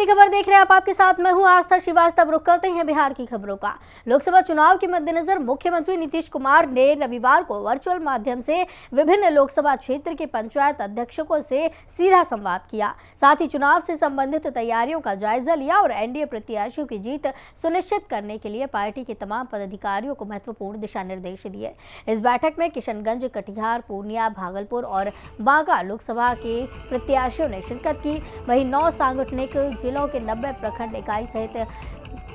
बड़ी खबर देख रहे हैं आपके साथ मैं हूं आस्था श्रीवास्तव। रुक करते हैं बिहार की खबरों का। लोकसभा चुनाव के मद्देनजर मुख्यमंत्री नीतीश कुमार ने रविवार को वर्चुअल माध्यम से विभिन्न लोकसभा क्षेत्र के पंचायत अध्यक्षों से सीधा संवाद किया। साथ ही चुनाव से संबंधित तैयारियों का जायजा लिया और एनडीए प्रत्याशियों की जीत सुनिश्चित करने के लिए पार्टी के तमाम पदाधिकारियों को महत्वपूर्ण दिशा निर्देश दिए। इस बैठक में किशनगंज, कटिहार, पूर्णिया, भागलपुर और बांका लोकसभा के प्रत्याशियों ने शिरकत की। वहीं 9 सांगठनिक जिलों के 90 प्रखंड इकाई सहित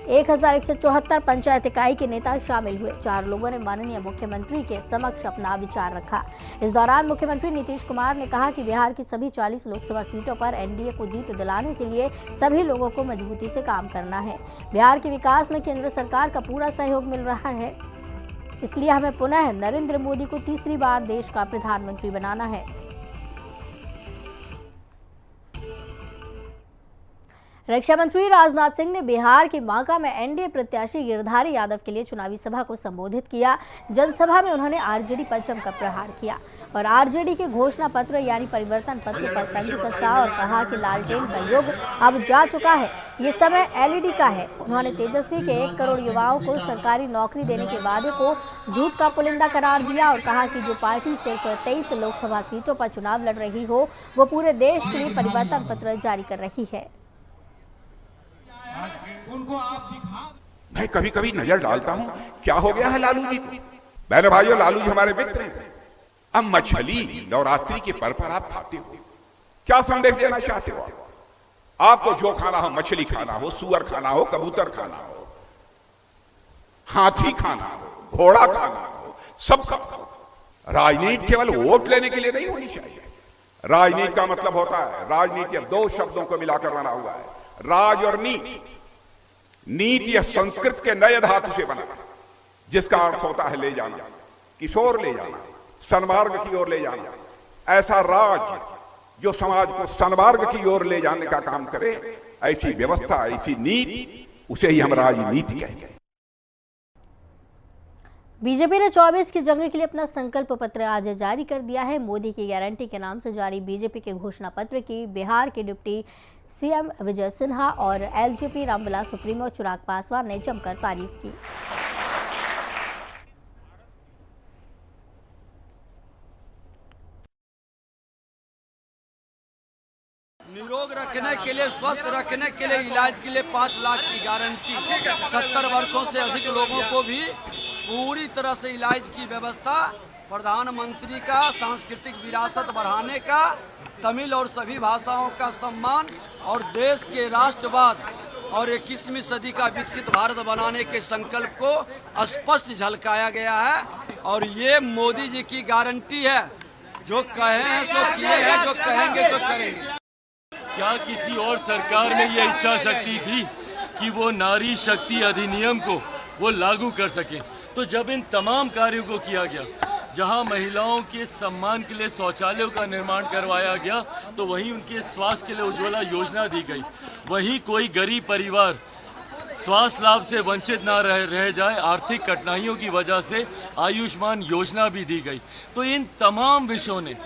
1174 पंचायत इकाई के नेता शामिल हुए। 4 लोगों ने माननीय मुख्यमंत्री के समक्ष अपना विचार रखा। इस दौरान मुख्यमंत्री नीतीश कुमार ने कहा कि बिहार की सभी 40 लोकसभा सीटों पर एनडीए को जीत दिलाने के लिए सभी लोगों को मजबूती से काम करना है। बिहार के विकास में केंद्र सरकार का पूरा सहयोग मिल रहा है, इसलिए हमें पुनः नरेंद्र मोदी को तीसरी बार देश का प्रधानमंत्री बनाना है। रक्षा मंत्री राजनाथ सिंह ने बिहार के बांका में एनडीए प्रत्याशी गिरधारी यादव के लिए चुनावी सभा को संबोधित किया। जनसभा में उन्होंने आरजेडी परचम का प्रहार किया और आरजेडी के घोषणा पत्र यानी परिवर्तन पत्र पर तंज कसा और कहा कि लालटेन का युग अब जा चुका है, ये समय एलईडी का है। उन्होंने तेजस्वी के 1 करोड़ युवाओं को सरकारी नौकरी देने के वादे को झूठ का पुलिंदा करार दिया और कहा कि जो पार्टी सिर्फ 23 लोकसभा सीटों पर चुनाव लड़ रही हो, वो पूरे देश के लिए परिवर्तन पत्र जारी कर रही है। उनको आप दिखा। मैं कभी कभी नजर डालता हूं क्या हो गया है लालू जी। बहनों भाइयों, लालू जी हमारे मित्र हैं। अब मछली नवरात्रि के पर्व पर आप खाते हो, क्या संदेश देना चाहते हो? आपको जो खाना हो, मछली खाना हो, सुअर खाना हो, कबूतर खाना हो, हाथी खाना हो, घोड़ा खाना हो, सब खाओ। राजनीति केवल वोट लेने के लिए नहीं होनी चाहिए। राजनीति का मतलब होता है, राजनीति 2 शब्दों को मिलाकर बना हुआ है, राज और नीति। नीति या संस्कृत के नए धातु से बना, जिसका अर्थ होता है ले जाना, किशोर ले जाना, सन्मार्ग की ओर ले जाना। ऐसा राज जो समाज को सन्मार्ग की ओर ले जाने का काम करे, ऐसी व्यवस्था, ऐसी नीति, उसे ही हम राजनीति कहेंगे। बीजेपी ने 24 की जंग के लिए अपना संकल्प पत्र आज जारी कर दिया है। मोदी की गारंटी के नाम से जारी बीजेपी के घोषणा पत्र की बिहार के डिप्टी सीएम विजय सिन्हा और एलजेपी रामविलास सुप्रीमो चिराग पासवान ने जमकर तारीफ की। निरोग रखने के लिए, स्वस्थ रखने के लिए, इलाज के लिए 5 लाख की गारंटी। 70 वर्षों से अधिक लोगों को भी पूरी तरह से इलाज की व्यवस्था। प्रधानमंत्री का सांस्कृतिक विरासत बढ़ाने का, तमिल और सभी भाषाओं का सम्मान और देश के राष्ट्रवाद और 21वीं सदी का विकसित भारत बनाने के संकल्प को स्पष्ट झलकाया गया है। और ये मोदी जी की गारंटी है, जो कहे हैं सो किए हैं, जो कहेंगे सो करेंगे। क्या किसी और सरकार में ये इच्छा शक्ति थी कि वो नारी शक्ति अधिनियम को वो लागू कर सके? तो जब इन तमाम कार्यों को किया गया, जहां महिलाओं के सम्मान के लिए शौचालयों का निर्माण करवाया गया, तो वहीं उनके स्वास्थ्य के लिए उज्ज्वला योजना दी गई। वहीं कोई गरीब परिवार स्वास्थ्य लाभ से वंचित ना रह जाए, आर्थिक कठिनाइयों की वजह से आयुष्मान योजना भी दी गई। तो इन तमाम विषयों ने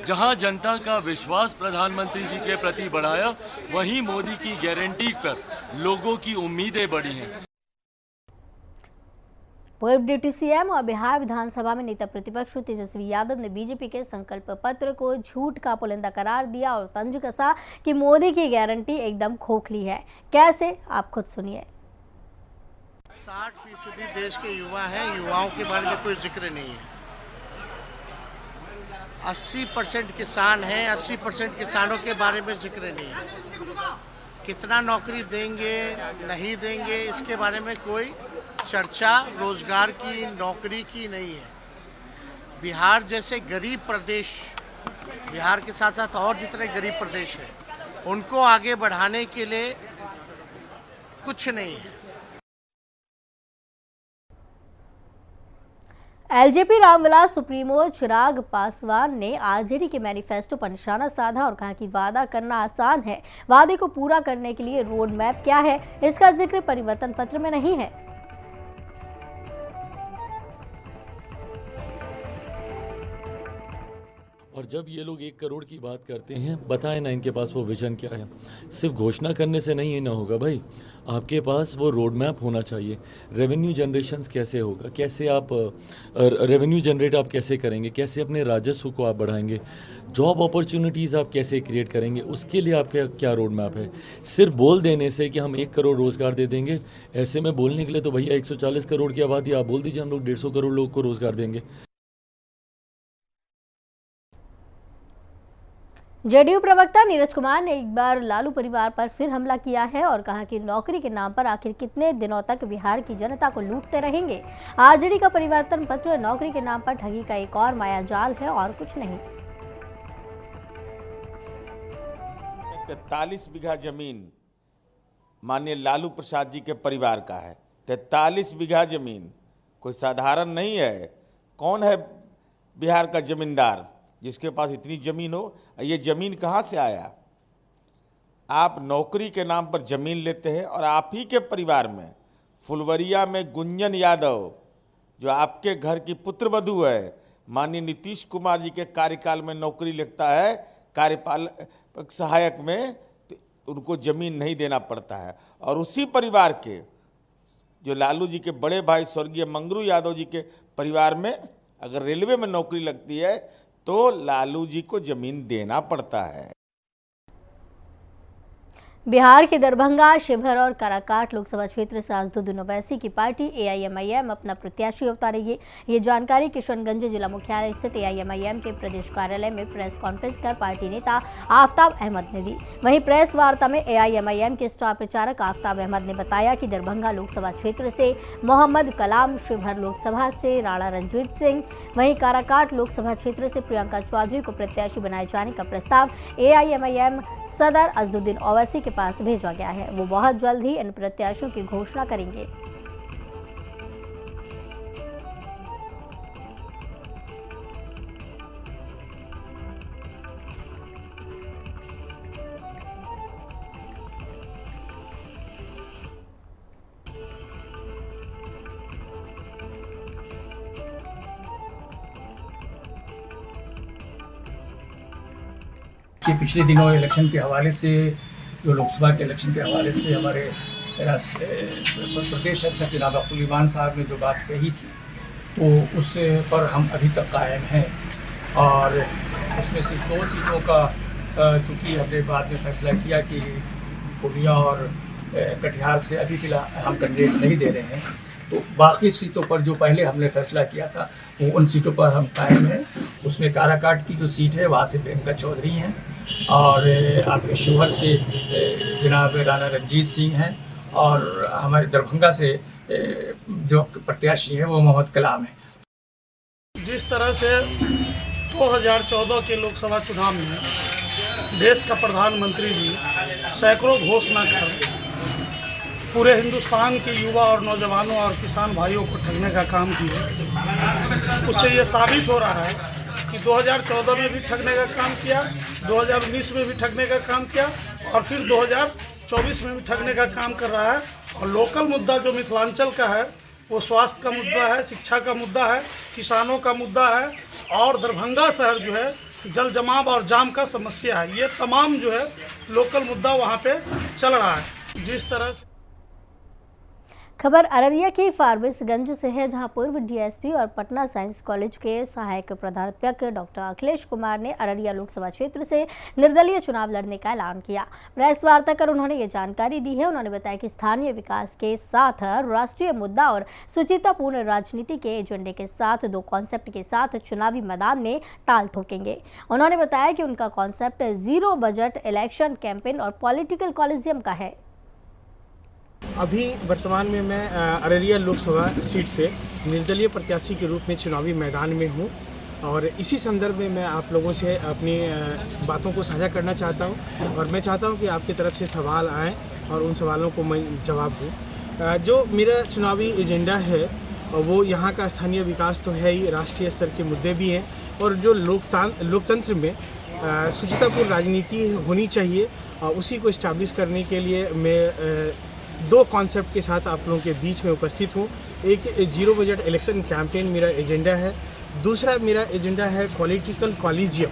जहां जनता का विश्वास प्रधानमंत्री जी के प्रति बढ़ाया, वहीं मोदी की गारंटी पर लोगों की उम्मीदें बढ़ी हैं। पूर्व डिप्टी सीएम और बिहार विधानसभा में नेता प्रतिपक्ष तेजस्वी यादव ने बीजेपी के संकल्प पत्र को झूठ का पुलिंदा करार दिया और तंज कसा कि मोदी की गारंटी एकदम खोखली है। कैसे, आप खुद सुनिए। 60% देश के युवा हैं, युवाओं के बारे में कोई जिक्र नहीं है। 80% किसान हैं, 80% किसानों के बारे में जिक्र नहीं है। कितना नौकरी देंगे, नहीं देंगे, इसके बारे में कोई चर्चा रोजगार की, नौकरी की नहीं है। बिहार जैसे गरीब प्रदेश, बिहार के साथ साथ और जितने गरीब प्रदेश हैं, उनको आगे बढ़ाने के लिए कुछ नहीं है। एलजेपी रामविलास सुप्रीमो चिराग पासवान ने आरजेडी के मैनिफेस्टो पर निशाना साधा और कहा कि वादा करना आसान है, वादे को पूरा करने के लिए रोड मैप क्या है, इसका जिक्र परिवर्तन पत्र में नहीं है। और जब ये लोग 1 करोड़ की बात करते हैं, बताएं ना इनके पास वो विजन क्या है। सिर्फ घोषणा करने से नहीं ना होगा भाई, आपके पास वो रोड मैप होना चाहिए। रेवेन्यू जनरेशन कैसे होगा, कैसे आप रेवेन्यू जनरेट आप कैसे करेंगे, कैसे अपने राजस्व को आप बढ़ाएंगे, जॉब अपॉर्चुनिटीज़ आप कैसे क्रिएट करेंगे, उसके लिए आपका क्या रोड मैप है। सिर्फ बोल देने से कि हम 1 करोड़ रोज़गार दे देंगे, ऐसे में बोलने के लिए तो भैया 140 करोड़ की आबादी, आप बोल दीजिए हम लोग 150 करोड़ लोग को रोज़गार देंगे। जेडीयू प्रवक्ता नीरज कुमार ने एक बार लालू परिवार पर फिर हमला किया है और कहा कि नौकरी के नाम पर आखिर कितने दिनों तक बिहार की जनता को लूटते रहेंगे। आरजेडी का परिवर्तन पत्र नौकरी के नाम पर ठगी का एक और मायाजाल है और कुछ नहीं। 43 बीघा जमीन माननीय लालू प्रसाद जी के परिवार का है। 43 बीघा जमीन कोई साधारण नहीं है। कौन है बिहार का जमींदार जिसके पास इतनी जमीन हो? ये जमीन कहाँ से आया? आप नौकरी के नाम पर जमीन लेते हैं और आप ही के परिवार में फुलवरिया में गुंजन यादव जो आपके घर की पुत्रवधू है, माननीय नीतीश कुमार जी के कार्यकाल में नौकरी लगता है कार्यपालक सहायक में, तो उनको जमीन नहीं देना पड़ता है। और उसी परिवार के जो लालू जी के बड़े भाई स्वर्गीय मंगरू यादव जी के परिवार में अगर रेलवे में नौकरी लगती है तो लालू जी को जमीन देना पड़ता है। बिहार के दरभंगा, शिवहर और काराकाट लोकसभा क्षेत्र से असादुद्दीन ओवैसी की पार्टी एआईएमआईएम अपना प्रत्याशी उतारेगी। ये जानकारी किशनगंज जिला मुख्यालय स्थित एआईएमआईएम के प्रदेश कार्यालय में प्रेस कॉन्फ्रेंस कर पार्टी नेता आफ्ताब अहमद ने दी। वहीं प्रेस वार्ता में एआईएमआईएम के स्टार प्रचारक आफ्ताब अहमद ने बताया कि दरभंगा लोकसभा क्षेत्र से मोहम्मद कलाम, शिवहर लोकसभा से राणा रणजीत सिंह, वहीं काराकाट लोकसभा क्षेत्र से प्रियंका चौधरी को प्रत्याशी बनाए जाने का प्रस्ताव एआईएमआईएम सदर असादुद्दीन ओवैसी के पास भेजा गया है। वो बहुत जल्द ही इन प्रत्याशियों की घोषणा करेंगे। कि पिछले दिनों इलेक्शन के हवाले से, जो लोकसभा के इलेक्शन के हवाले से हमारे प्रदेश अध्यक्ष जनाब अब्दुल ईमान साहब ने जो बात कही थी, तो उस पर हम अभी तक कायम हैं। और उसमें सिर्फ 2 सीटों का चूँकि हमने बाद में फैसला किया कि पूर्णिया और कटिहार से अभी फिलहाल हम कैंडिडेट नहीं दे रहे हैं, तो बाकी सीटों पर जो पहले हमने फैसला किया था वो उन सीटों पर हम कायम हैं। उसमें काराकाट की जो सीट है वहाँ से प्रियंका चौधरी हैं और आपके शिवहर से जनाब राणा रणजीत सिंह हैं और हमारे दरभंगा से जो प्रत्याशी हैं वो मोहम्मद कलाम हैं। जिस तरह से 2014 के लोकसभा चुनाव में देश का प्रधानमंत्री जी सैकड़ों घोषणा कर पूरे हिंदुस्तान के युवा और नौजवानों और किसान भाइयों को ठगने का काम किया, उससे ये साबित हो रहा है कि 2014 में भी ठगने का काम किया, 2019 में भी ठगने का काम किया और फिर 2024 में भी ठगने का काम कर रहा है। और लोकल मुद्दा जो मिथिलांचल का है वो स्वास्थ्य का मुद्दा है, शिक्षा का मुद्दा है, किसानों का मुद्दा है और दरभंगा शहर जो है जल जमाव और जाम का समस्या है। ये तमाम जो है लोकल मुद्दा वहाँ पे चल रहा है। जिस तरह से खबर अररिया के फारबिसगंज से है, जहां पूर्व डीएसपी और पटना साइंस कॉलेज के सहायक प्राध्यापक डॉक्टर अखिलेश कुमार ने अररिया लोकसभा क्षेत्र से निर्दलीय चुनाव लड़ने का ऐलान किया। प्रेस वार्ता कर उन्होंने ये जानकारी दी है। उन्होंने बताया कि स्थानीय विकास के साथ राष्ट्रीय मुद्दा और सुचितापूर्ण राजनीति के एजेंडे के साथ 2 कॉन्सेप्ट के साथ चुनावी मैदान में ताल ठोकेंगे। उन्होंने बताया कि उनका कॉन्सेप्ट 0 बजट इलेक्शन कैंपेन और पॉलिटिकल कॉलिजियम का है। अभी वर्तमान में मैं अररिया लोकसभा सीट से निर्दलीय प्रत्याशी के रूप में चुनावी मैदान में हूं और इसी संदर्भ में मैं आप लोगों से अपनी बातों को साझा करना चाहता हूं और मैं चाहता हूं कि आपकी तरफ से सवाल आएँ और उन सवालों को मैं जवाब दूं। जो मेरा चुनावी एजेंडा है वो यहाँ का स्थानीय विकास तो है ही, राष्ट्रीय स्तर के मुद्दे भी हैं और जो लोकतंत्र में सुचितापूर्ण राजनीति होनी चाहिए उसी को इस्टेब्लिश करने के लिए मैं 2 कॉन्सेप्ट के साथ आप लोगों के बीच में उपस्थित हूँ। एक 0 बजट इलेक्शन कैंपेन मेरा एजेंडा है, दूसरा मेरा एजेंडा है पॉलिटिकल कॉलिजियम।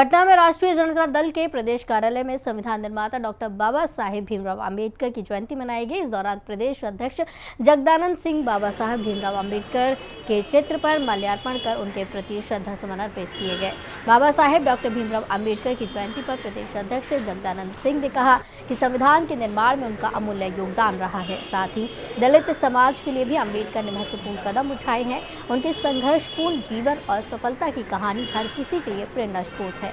पटना में राष्ट्रीय जनता दल के प्रदेश कार्यालय में संविधान निर्माता डॉक्टर बाबा साहेब भीमराव अंबेडकर की जयंती मनाई गई। इस दौरान प्रदेश अध्यक्ष जगदानंद सिंह बाबा साहेब भीमराव अंबेडकर के चित्र पर माल्यार्पण कर उनके प्रति श्रद्धा सुमन अर्पित किए गए। बाबा साहेब डॉक्टर भीमराव अंबेडकर की जयंती पर प्रदेश अध्यक्ष जगदानंद सिंह ने कहा कि संविधान के निर्माण में उनका अमूल्य योगदान रहा है। साथ ही दलित समाज के लिए भी अंबेडकर ने महत्वपूर्ण कदम उठाए हैं। उनके संघर्षपूर्ण जीवन और सफलता की कहानी हर किसी के लिए प्रेरणा स्रोत है।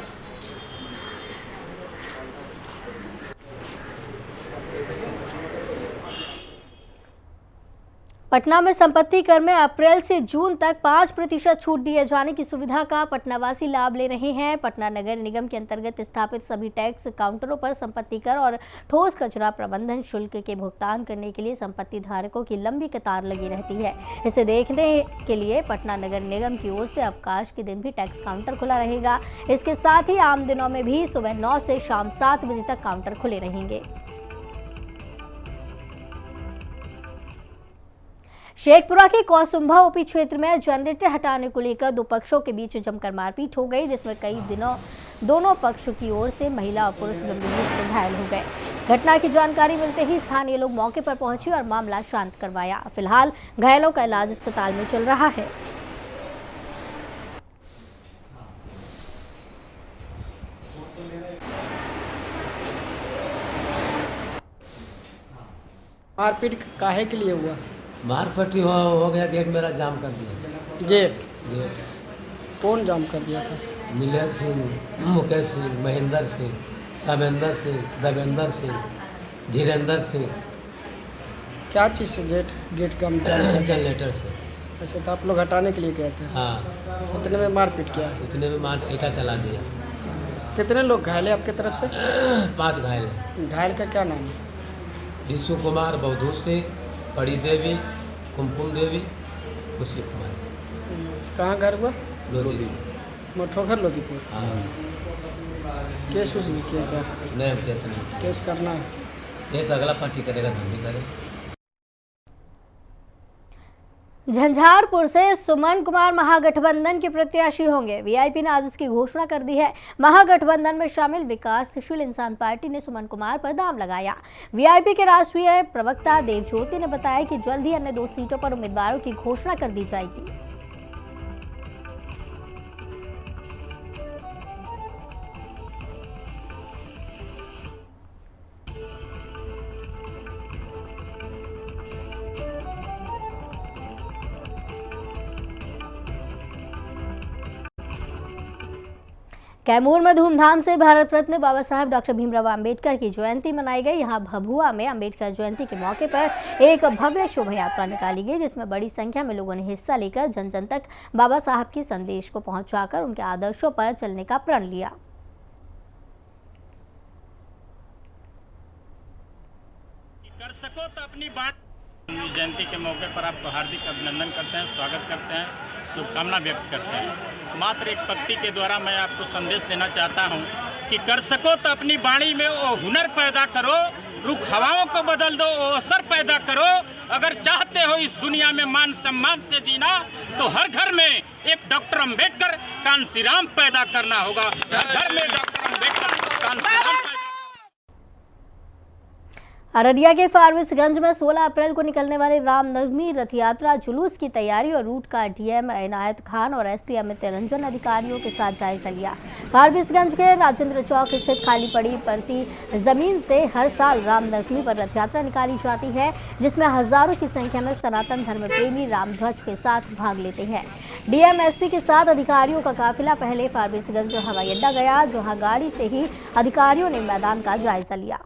पटना में संपत्ति कर में अप्रैल से जून तक 5% छूट दिए जाने की सुविधा का पटनावासी लाभ ले रहे हैं। पटना नगर निगम के अंतर्गत स्थापित सभी टैक्स काउंटरों पर संपत्ति कर और ठोस कचरा प्रबंधन शुल्क के भुगतान करने के लिए संपत्ति धारकों की लंबी कतार लगी रहती है। इसे देखने के लिए पटना नगर निगम की ओर से अवकाश के दिन भी टैक्स काउंटर खुला रहेगा। इसके साथ ही आम दिनों में भी सुबह 9 से शाम 7 बजे तक काउंटर खुले रहेंगे। शेखपुरा के कौसुंभा ओपी क्षेत्र में जनरेटर हटाने को लेकर दो पक्षों के बीच जमकर मारपीट हो गई, जिसमें कई दिनों दोनों पक्षों की ओर से महिला और पुरुष गंभीर रूप से घायल हो गए। घटना की जानकारी मिलते ही स्थानीय लोग मौके पर पहुंचे और मामला शांत करवाया। फिलहाल घायलों का इलाज अस्पताल में चल रहा है। मारपीट काहे के लिए हुआ? मारपीट हो गया, गेट मेरा जाम कर दिया। गेट कौन जाम कर दिया था? नीलेश सिंह, मुकेश सिंह, महेंद्र सिंह, सावेंद्र सिंह, देवेंद्र सिंह, धीरेन्द्र सिंह। क्या चीज़ से गेट का जनरेटर से। अच्छा, तो आप लोग हटाने के लिए गए थे? हाँ। उतने में मारपीट किया? उतने में ईटा चला दिया। कितने लोग घायल है आपके तरफ से? 5 घायल है। घायल का क्या नाम है? विशु कुमार बौद्धू से, पड़ी देवी, कुमकुम देवी, खुशी कुमार। कहाँ घर हुआ? लोधीपुर। मठोघर लोधीपुर। हाँ। केस उस भी किया क्या? नहीं, केस नहीं। केस करना है? केस अगला पार्टी करेगा, हम भी करें। झंझारपुर से सुमन कुमार महागठबंधन के प्रत्याशी होंगे। वीआईपी ने आज इसकी घोषणा कर दी है। महागठबंधन में शामिल विकासशील इंसान पार्टी ने सुमन कुमार पर दांव लगाया। वीआईपी के राष्ट्रीय प्रवक्ता देवज्योति ने बताया कि जल्द ही अन्य 2 सीटों पर उम्मीदवारों की घोषणा कर दी जाएगी। कैमूर में धूमधाम से भारत रत्न बाबा साहेब डॉक्टर भीमराव अंबेडकर की जयंती मनाई गई। यहां भभुआ में अंबेडकर जयंती के मौके पर एक भव्य शोभा यात्रा निकाली गई, जिसमें बड़ी संख्या में लोगों ने हिस्सा लेकर जन जन तक बाबा साहब के संदेश को पहुंचाकर उनके आदर्शों पर चलने का प्रण लिया। कर सको तो अपनी बात। जयंती के मौके पर आपको हार्दिक अभिनंदन करते हैं, स्वागत करते हैं, शुभकामना व्यक्त करते हैं। मात्र एक पंक्ति के द्वारा मैं आपको संदेश देना चाहता हूं कि कर सको तो अपनी वाणी में वो हुनर पैदा करो, रुख हवाओं को बदल दो, वो असर पैदा करो। अगर चाहते हो इस दुनिया में मान सम्मान से जीना तो हर घर में एक डॉक्टर अंबेडकर कांसीराम पैदा करना होगा। हर घर में डॉक्टर अंबेडकर कांसीराम। अररिया के फारबिसगंज में 16 अप्रैल को निकलने वाली रामनवमी रथ यात्रा जुलूस की तैयारी और रूट का डीएम इनायत खान और एसपी अमित रंजन अधिकारियों के साथ जायजा लिया। फारबिसगंज के राजेंद्र चौक स्थित खाली पड़ी पड़ती जमीन से हर साल रामनवमी पर रथ यात्रा निकाली जाती है, जिसमें हजारों की संख्या में सनातन धर्म प्रेमी रामध्वज के साथ भाग लेते हैं। डीएम एसपी के साथ अधिकारियों का काफिला पहले फारबिसगंज हवाई अड्डा गया, जहाँ गाड़ी से ही अधिकारियों ने मैदान का जायजा लिया।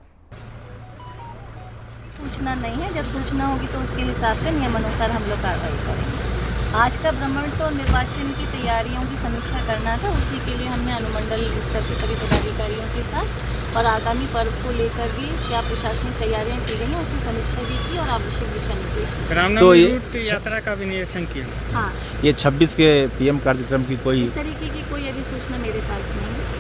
सूचना नहीं है, जब सूचना होगी तो उसके हिसाब से नियमानुसार हम लोग कार्रवाई करेंगे। आज का भ्रमण तो निर्वाचन की तैयारियों की समीक्षा करना था, उसी के लिए हमने अनुमंडल स्तर के सभी पदाधिकारियों के साथ और आगामी पर्व को लेकर भी क्या प्रशासनिक तैयारियां की गई हैं उसकी समीक्षा भी की और आवश्यक दिशा निर्देश। रामनवमी रूट यात्रा का भी निरीक्षण किया। हाँ, ये 26 के पीएम कार्यक्रम की कोई इस तरीके की कोई अभी सूचना मेरे पास नहीं है।